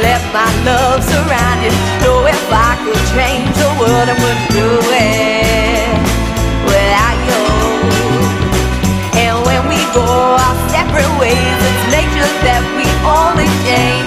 let my love surround you. Know if I could change the world, I wouldn't do it without you. And when we go our separate ways, it's nature that we only change.